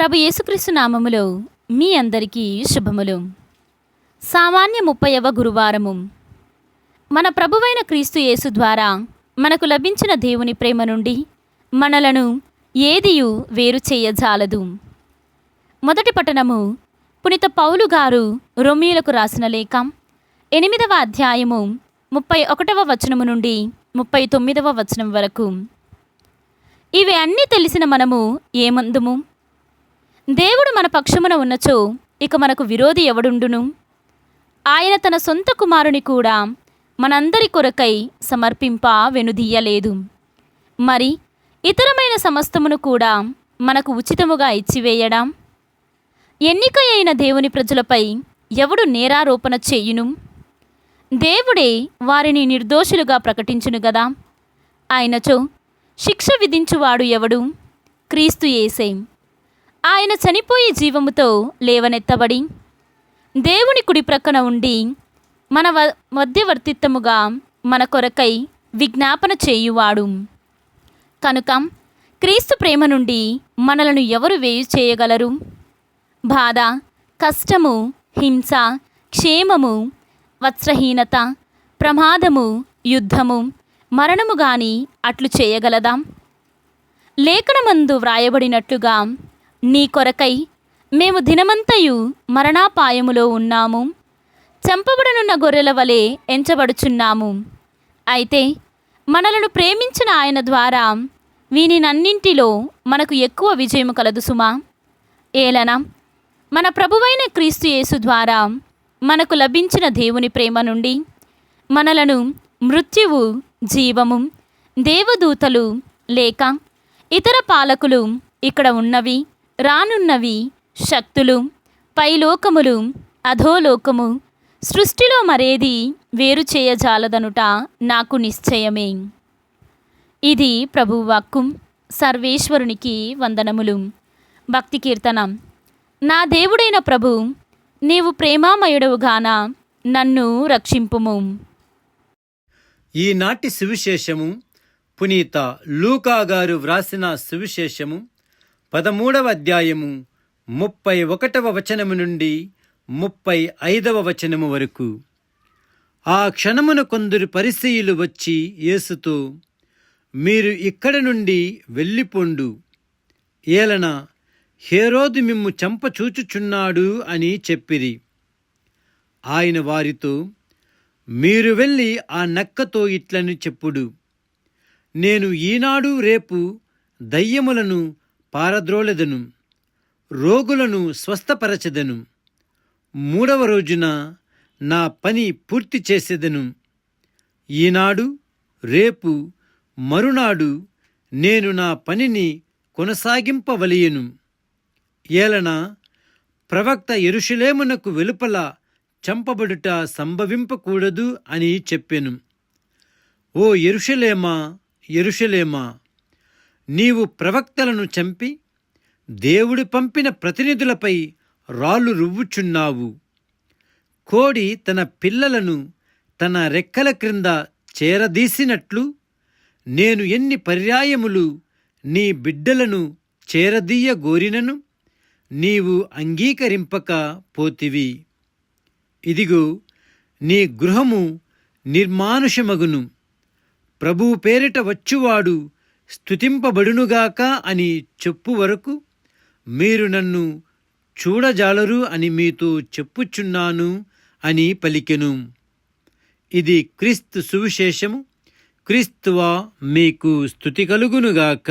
ప్రభు యేసుక్రీస్తు నామములో మీ అందరికీ శుభములు. సామాన్య 30వ గురువారము. మన ప్రభువైన క్రీస్తు యేసు ద్వారా మనకు లభించిన దేవుని ప్రేమ నుండి మనలను ఏదియు వేరు చేయజాలదు. మొదటి పట్టణము పునీత పౌలు గారు రోమీయులకు రాసిన లేఖ 8వ అధ్యాయము 31వ వచనము నుండి 39వ వచనం వరకు. ఇవి అన్నీ తెలిసిన మనము ఏమందుము? దేవుడు మన పక్షమున ఉన్నచో ఇక మనకు విరోధి ఎవడుండును? ఆయన తన సొంత కుమారుని కూడా మనందరి కొరకై సమర్పింప వెనుదీయలేదు. మరి ఇతరమైన సమస్తమును కూడా మనకు ఉచితముగా ఇచ్చివేయడం? ఎన్నిక అయిన దేవుని ప్రజలపై ఎవడు నేరారోపణ చేయును? దేవుడే వారిని నిర్దోషులుగా ప్రకటించును గదా. ఆయనచో శిక్ష విధించువాడు ఎవడు? క్రీస్తు యేసే. ఆయన చనిపోయి జీవముతో లేవనెత్తబడి దేవుని కుడి ప్రక్కన ఉండి మన మధ్యవర్తిత్వముగా మన కొరకై విజ్ఞాపన చేయువాడు. కనుక క్రీస్తు ప్రేమ నుండి మనలను ఎవరు వేరు చేయగలరు? బాధ, కష్టము, హింస, క్షేమము, వస్త్రహీనత, ప్రమాదము, యుద్ధము, మరణము గాని అట్లు చేయగలదా? లేఖనమందు వ్రాయబడినట్లుగా నీ కొరకై మేము దినమంతయు మరణాపాయములో ఉన్నాము, చంపబడనున్న గొర్రెల వలె ఎంచబడుచున్నాము. అయితే మనలను ప్రేమించిన ఆయన ద్వారా వీనినన్నింటిలో మనకు ఎక్కువ విజయము కలదు సుమా. ఏలన మన ప్రభువైన క్రీస్తు యేసు ద్వారా మనకు లభించిన దేవుని ప్రేమ నుండి మనలను మృత్యువు, జీవము, దేవదూతలు లేక ఇతర పాలకులు, ఇక్కడ ఉన్నవి రానున్నవి, శక్తులు, పైలోకములు, అధోలోకము, సృష్టిలో మరేది వేరు చేయజాలదనుట నాకు నిశ్చయమే. ఇది ప్రభువాక్కు. సర్వేశ్వరునికి వందనములు. భక్తి కీర్తన. నా దేవుడైన ప్రభు, నీవు ప్రేమామయుడవుగాన నన్ను రక్షింపుము. ఈనాటి సువిశేషము పునీత లూకా గారు వ్రాసిన సువిశేషము 13వ అధ్యాయము 31వ వచనము నుండి 35వ వచనము వరకు. ఆ క్షణమున కొందరు పరిసయ్యులు వచ్చి యేసుతో, మీరు ఇక్కడ నుండి వెళ్ళిపోండు, ఏలన హేరోదు మిమ్ము చంపచూచుచున్నాడు అని చెప్పిరి. ఆయన వారితో, మీరు వెళ్ళి ఆ నక్కతో ఇట్లని చెప్పుడు, నేను ఈనాడు రేపు దయ్యములను పారద్రోలెదను, రోగులను స్వస్థపరచెదను, 3వ రోజున నా పని పూర్తి చేసేదను. ఈనాడు రేపు మరునాడు నేను నా పనిని కొనసాగింపవలయను. ఏలన ప్రవక్త యెరూషలేమునకు వెలుపల చంపబడుట సంభవింపకూడదు అని చెప్పెను. ఓ యెరూషలేమా, యెరూషలేమా, నీవు ప్రవక్తలను చంపి దేవుడు పంపిన ప్రతినిధులపై రాళ్ళు రువ్వుచున్నావు. కోడి తన పిల్లలను తన రెక్కల క్రింద చేరదీసినట్లు నేను ఎన్ని పర్యాయములు నీ బిడ్డలను చేరదీయగోరినను నీవు అంగీకరింపక పోతివి. ఇదిగో నీ గృహము నిర్మానుషమగును, ప్రభువు పేరిట వచ్చువాడు స్తుతింపబడునుగాక అని చెప్పు వరకు మీరు నన్ను చూడజాలరు అని మీతో చెప్పుచున్నాను అని పలికెను. ఇది క్రీస్తు సువిశేషము. క్రీస్తువా మీకు స్తుతి కలుగునుగాక.